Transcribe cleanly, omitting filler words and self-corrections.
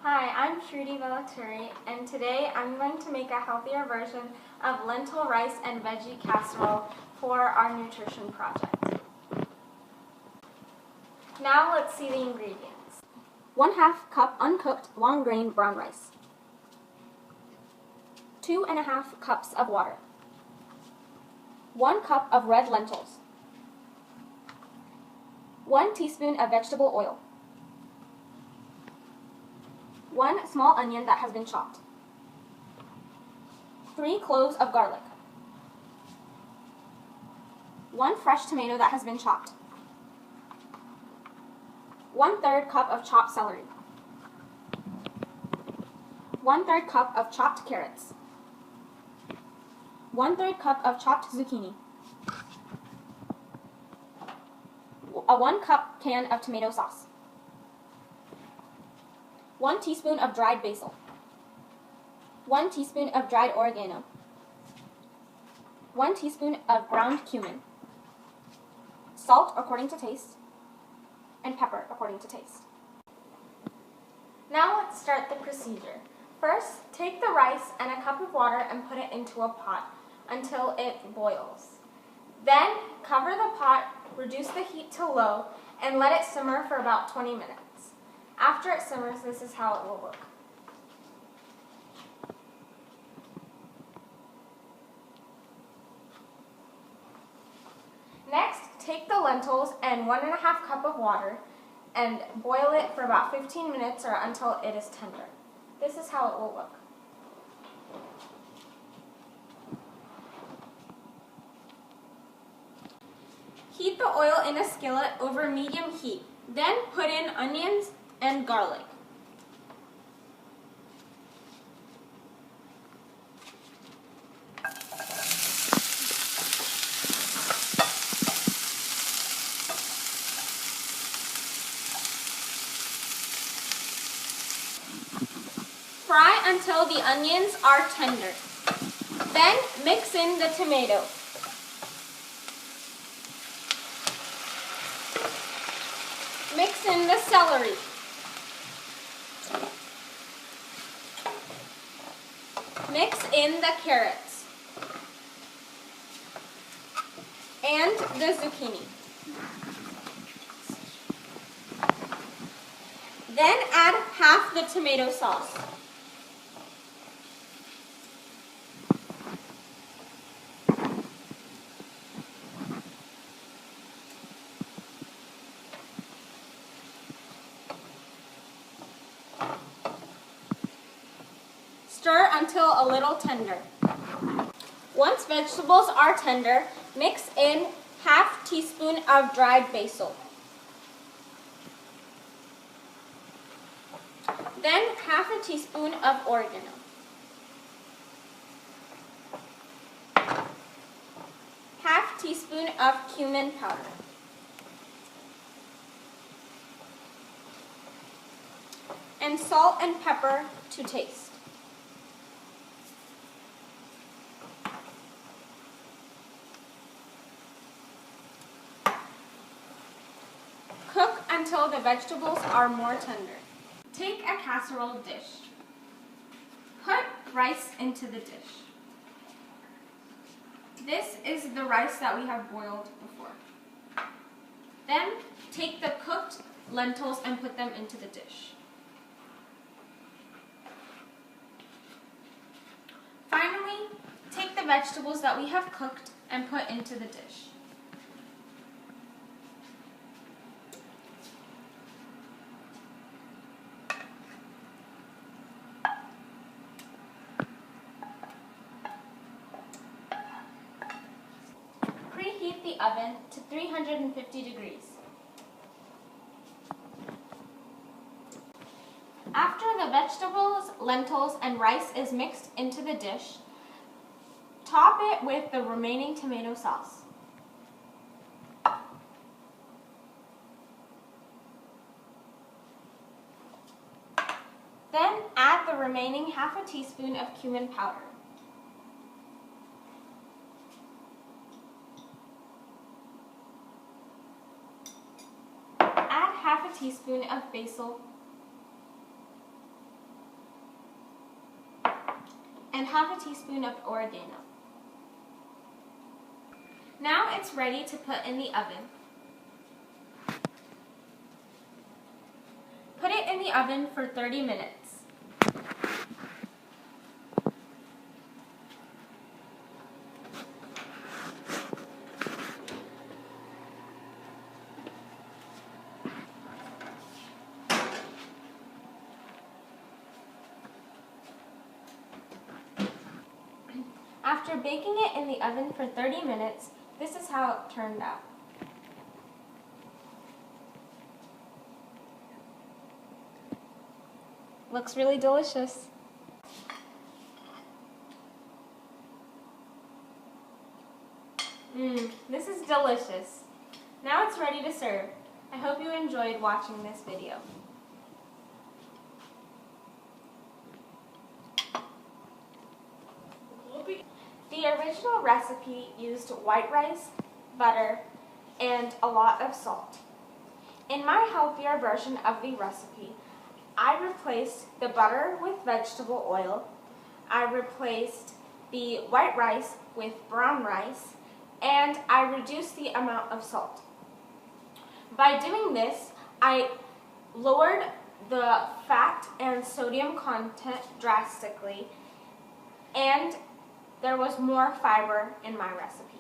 Hi, I'm Shruti V, and today I'm going to make a healthier version of lentil rice and veggie casserole for our nutrition project. Now let's see the ingredients. 1/2 cup uncooked long grain brown rice. 2½ cups of water. 1 cup of red lentils. 1 teaspoon of vegetable oil. 1 small onion that has been chopped. 3 cloves of garlic. 1 fresh tomato that has been chopped. 1/3 cup of chopped celery. 1/3 cup of chopped carrots. 1/3 cup of chopped zucchini. A 1 cup can of tomato sauce. 1 teaspoon of dried basil. 1 teaspoon of dried oregano. 1 teaspoon of ground cumin. Salt according to taste. And pepper according to taste. Now let's start the procedure. First, take the rice and a cup of water and put it into a pot until it boils. Then, cover the pot, reduce the heat to low, and let it simmer for about 20 minutes. After it simmers, this is how it will look. Next, take the lentils and 1½ cup of water and boil it for about 15 minutes or until it is tender. This is how it will look. Heat the oil in a skillet over medium heat. Then put in onions and garlic. Fry until the onions are tender. Then mix in the tomato. Mix in the celery. Mix in the carrots and the zucchini. Then add half the tomato sauce. Stir until a little tender. Once vegetables are tender, mix in ½ teaspoon of dried basil. Then ½ teaspoon of oregano. ½ teaspoon of cumin powder. And salt and pepper to taste. Cook until the vegetables are more tender. Take a casserole dish. Put rice into the dish. This is the rice that we have boiled before. Then take the cooked lentils and put them into the dish. Finally, take the vegetables that we have cooked and put into the dish. Preheat the oven to 350 degrees. After the vegetables, lentils, and rice is mixed into the dish, top it with the remaining tomato sauce. Then add the remaining ½ teaspoon of cumin powder. Add ½ teaspoon of basil half a teaspoon of oregano. Now it's ready to put in the oven. Put it in the oven for 30 minutes. After baking it in the oven for 30 minutes, this is how it turned out. Looks really delicious. This is delicious. Now it's ready to serve. I hope you enjoyed watching this video. The original recipe used white rice, butter, and a lot of salt. In my healthier version of the recipe, I replaced the butter with vegetable oil. I replaced the white rice with brown rice, and I reduced the amount of salt. By doing this, I lowered the fat and sodium content drastically, and there was more fiber in my recipe.